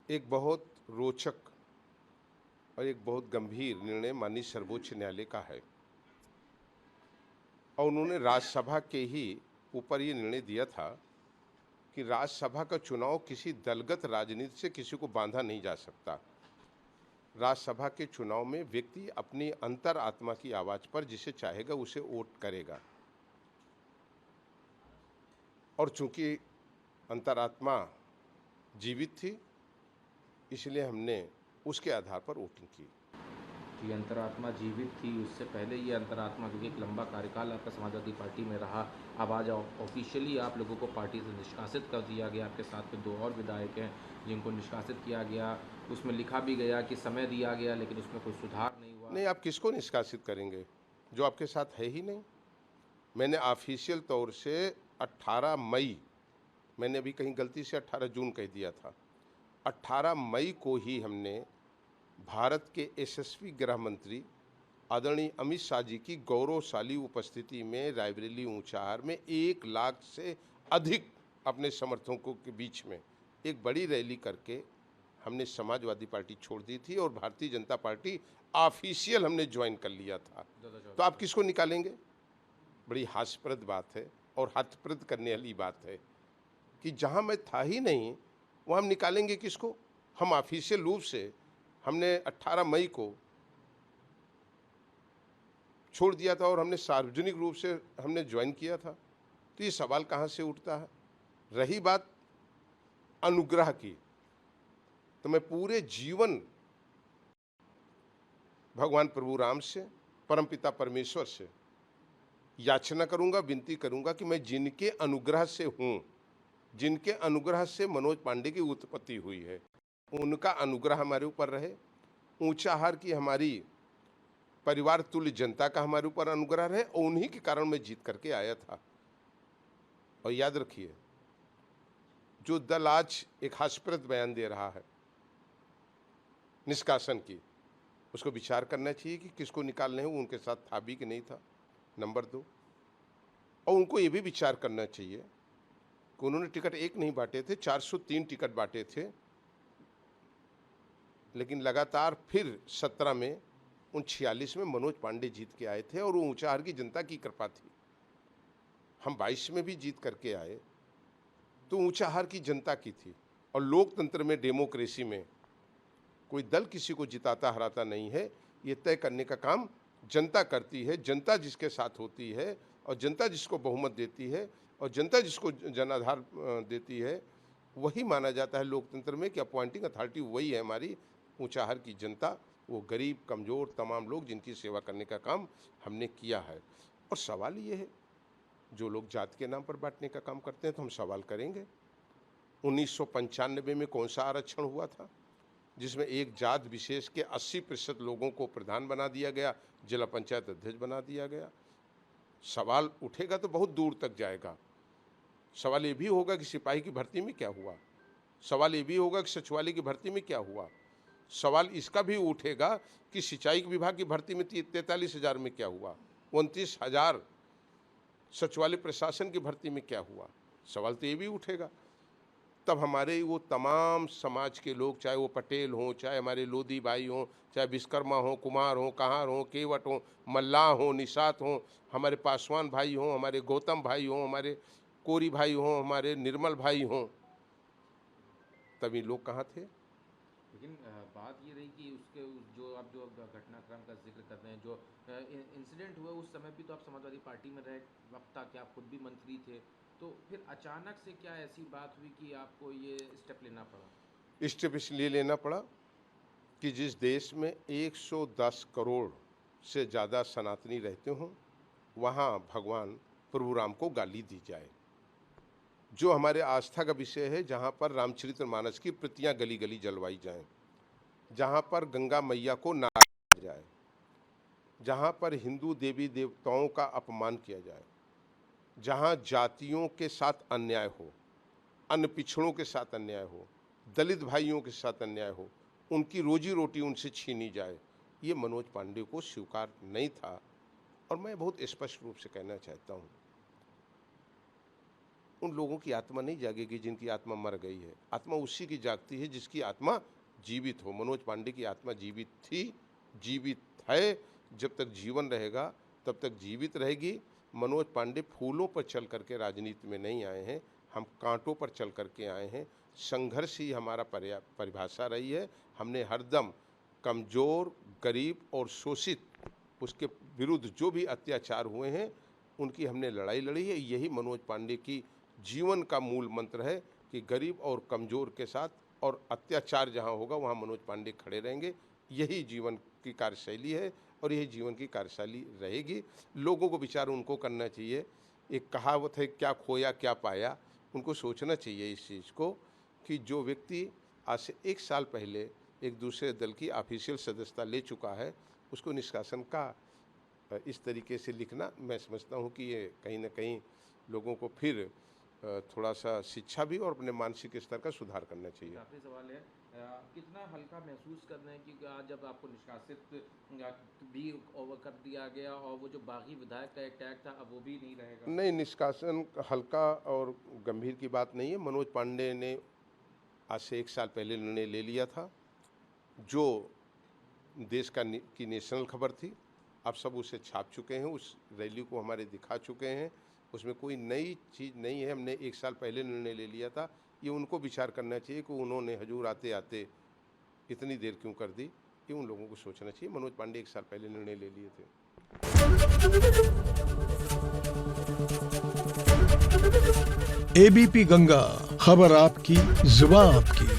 एक बहुत रोचक और एक बहुत गंभीर निर्णय माननीय सर्वोच्च न्यायालय का है और उन्होंने राज्यसभा के ही ऊपर ये निर्णय दिया था कि राज्यसभा का चुनाव किसी दलगत राजनीति से किसी को बांधा नहीं जा सकता। राज्यसभा के चुनाव में व्यक्ति अपनी अंतर आत्मा की आवाज पर जिसे चाहेगा उसे वोट करेगा और चूंकि अंतरात्मा जीवित थी इसलिए हमने उसके आधार पर वोटिंग की। कि अंतरात्मा जीवित थी, उससे पहले ये अंतरात्मा, क्योंकि एक लंबा कार्यकाल आपका समाजवादी पार्टी में रहा, अब आज ऑफिशियली आप लोगों को पार्टी से निष्कासित कर दिया गया। आपके साथ में 2 और विधायक हैं जिनको निष्कासित किया गया। उसमें लिखा भी गया कि समय दिया गया, लेकिन उसमें कोई सुधार नहीं हुआ। नहीं, आप किसको निष्कासित करेंगे जो आपके साथ है ही नहीं। मैंने ऑफिशियल तौर से 18 मई, मैंने अभी कहीं गलती से 18 जून कह दिया था, 18 मई को ही हमने भारत के यशस्वी गृह मंत्री आदरणीय अमित शाह जी की गौरवशाली उपस्थिति में रायबरेली ऊंचाहार में 1 लाख से अधिक अपने समर्थकों के बीच में एक बड़ी रैली करके हमने समाजवादी पार्टी छोड़ दी थी और भारतीय जनता पार्टी ऑफिशियल हमने ज्वाइन कर लिया था। तो आप किसको निकालेंगे? बड़ी हास्यप्रद बात है और हतप्रद करने वाली बात है कि जहां मैं था ही नहीं वहां हम निकालेंगे किसको? हम ऑफिशियल रूप से हमने 18 मई को छोड़ दिया था और हमने सार्वजनिक रूप से हमने ज्वाइन किया था। तो ये सवाल कहाँ से उठता है? रही बात अनुग्रह की, तो मैं पूरे जीवन भगवान प्रभु राम से, परमपिता परमेश्वर से याचना करूंगा, विनती करूंगा कि मैं जिनके अनुग्रह से हूं, जिनके अनुग्रह से मनोज पांडे की उत्पत्ति हुई है, उनका अनुग्रह हमारे ऊपर रहे। ऊंचाहार की हमारी परिवार तुल्य जनता का हमारे ऊपर अनुग्रह रहे और उन्हीं के कारण मैं जीत करके आया था। और याद रखिए, जो दल आज एक हास्यप्रद बयान दे रहा है निष्कासन की, उसको विचार करना चाहिए कि किसको निकालने हैं, वो उनके साथ था भी कि नहीं था, नंबर 2। और उनको ये भी विचार करना चाहिए कि उन्होंने टिकट एक नहीं बांटे थे, 403 टिकट बांटे थे, लेकिन लगातार फिर 17 में उन 46 में मनोज पांडे जीत के आए थे और वो ऊंचाहार की जनता की कृपा थी। हम 22 में भी जीत करके आए तो ऊंचाहार की जनता की थी। और लोकतंत्र में, डेमोक्रेसी में कोई दल किसी को जिताता हराता नहीं है, ये तय करने का काम जनता करती है। जनता जिसके साथ होती है और जनता जिसको बहुमत देती है और जनता जिसको जनाधार देती है, वही माना जाता है लोकतंत्र में कि अपॉइंटिंग अथॉरिटी वही है हमारी ऊंचाहार की जनता, वो गरीब कमज़ोर तमाम लोग जिनकी सेवा करने का काम हमने किया है। और सवाल ये है, जो लोग जात के नाम पर बांटने का काम करते हैं तो हम सवाल करेंगे। 1995 में कौन सा आरक्षण हुआ था जिसमें एक जात विशेष के 80% लोगों को प्रधान बना दिया गया, जिला पंचायत अध्यक्ष बना दिया गया? सवाल उठेगा तो बहुत दूर तक जाएगा। सवाल ये भी होगा कि सिपाही की भर्ती में क्या हुआ, सवाल ये भी होगा कि सचिवालय की भर्ती में क्या हुआ, सवाल इसका भी उठेगा कि सिंचाई विभाग की भर्ती में 43,000 में क्या हुआ, 29,000 सचिवालय प्रशासन की भर्ती में क्या हुआ। सवाल तो ये भी उठेगा। तब हमारे वो तमाम समाज के लोग, चाहे वो पटेल हों, चाहे हमारे लोधी भाई हों, चाहे विश्वकर्मा हों, कुमार हों, कहार हों, केवट हों, मल्लाह हों, निषाद हों, हमारे पासवान भाई हों, हमारे गौतम भाई हों, हमारे कोरी भाई हों, हमारे निर्मल भाई हों, तभी लोग कहाँ थे? लेकिन बात ये रही कि जो घटनाक्रम का जिक्र कर रहे हैं, जो इंसिडेंट हुआ उस समय भी तो आप समाजवादी पार्टी में रहे वक्त था, कि आप खुद भी मंत्री थे, तो फिर अचानक से क्या ऐसी बात हुई कि आपको ये स्टेप लेना पड़ा? स्टेप इसलिए लेना पड़ा कि जिस देश में 110 करोड़ से ज़्यादा सनातनी रहते हों, वहाँ भगवान प्रभु राम को गाली दी जाए। जो हमारे आस्था का विषय है, जहाँ पर रामचरितमानस की प्रतियां गली गली जलवाई जाएं, जहाँ पर गंगा मैया को नारा जाए, जहाँ पर हिंदू देवी देवताओं का अपमान किया जाए, जहाँ जातियों के साथ अन्याय हो, अन्य पिछड़ों के साथ अन्याय हो, दलित भाइयों के साथ अन्याय हो, उनकी रोजी रोटी उनसे छीनी जाए, ये मनोज पांडे को स्वीकार नहीं था। और मैं बहुत स्पष्ट रूप से कहना चाहता हूँ, उन लोगों की आत्मा नहीं जागेगी जिनकी आत्मा मर गई है। आत्मा उसी की जागती है जिसकी आत्मा जीवित हो। मनोज पांडे की आत्मा जीवित थी, जीवित है, जब तक जीवन रहेगा तब तक जीवित रहेगी। मनोज पांडे फूलों पर चल करके राजनीति में नहीं आए हैं, हम कांटों पर चल करके आए हैं। संघर्ष ही हमारा परिभाषा रही है। हमने हरदम कमज़ोर, गरीब और शोषित, उसके विरुद्ध जो भी अत्याचार हुए हैं उनकी हमने लड़ाई लड़ी है। यही मनोज पांडे की जीवन का मूल मंत्र है कि गरीब और कमज़ोर के साथ और अत्याचार जहां होगा वहां मनोज पांडे खड़े रहेंगे। यही जीवन की कार्यशैली है और यही जीवन की कार्यशैली रहेगी। लोगों को विचार उनको करना चाहिए। एक कहावत है, क्या खोया क्या पाया। उनको सोचना चाहिए इस चीज़ को कि जो व्यक्ति आज से 1 साल पहले एक दूसरे दल की ऑफिशियल सदस्यता ले चुका है, उसको निष्कासन का इस तरीके से लिखना, मैं समझता हूँ कि ये कहीं ना कहीं लोगों को फिर थोड़ा सा शिक्षा भी और अपने मानसिक स्तर का सुधार करना चाहिए। आखिरी सवाल है, कितना हल्का महसूस कर रहे हैं कि आज जब आपको निष्कासित भी ओवर कर दिया गया और वो जो बागी विधायक का एक टैग था अब वो भी नहीं रहेगा? नहीं, निष्कासन हल्का और गंभीर की बात नहीं है। मनोज पांडे ने आज से 1 साल पहले निर्णय ले लिया था, जो देश की नेशनल खबर थी। अब सब उसे छाप चुके हैं, उस रैली को हमारे दिखा चुके हैं, उसमें कोई नई चीज़ नहीं है। हमने 1 साल पहले निर्णय ले लिया था। ये उनको विचार करना चाहिए कि उन्होंने हजूर आते आते इतनी देर क्यों कर दी। ये उन लोगों को सोचना चाहिए। मनोज पांडे 1 साल पहले निर्णय ले लिए थे। एबीपी गंगा, खबर आपकी, जुबान आपकी।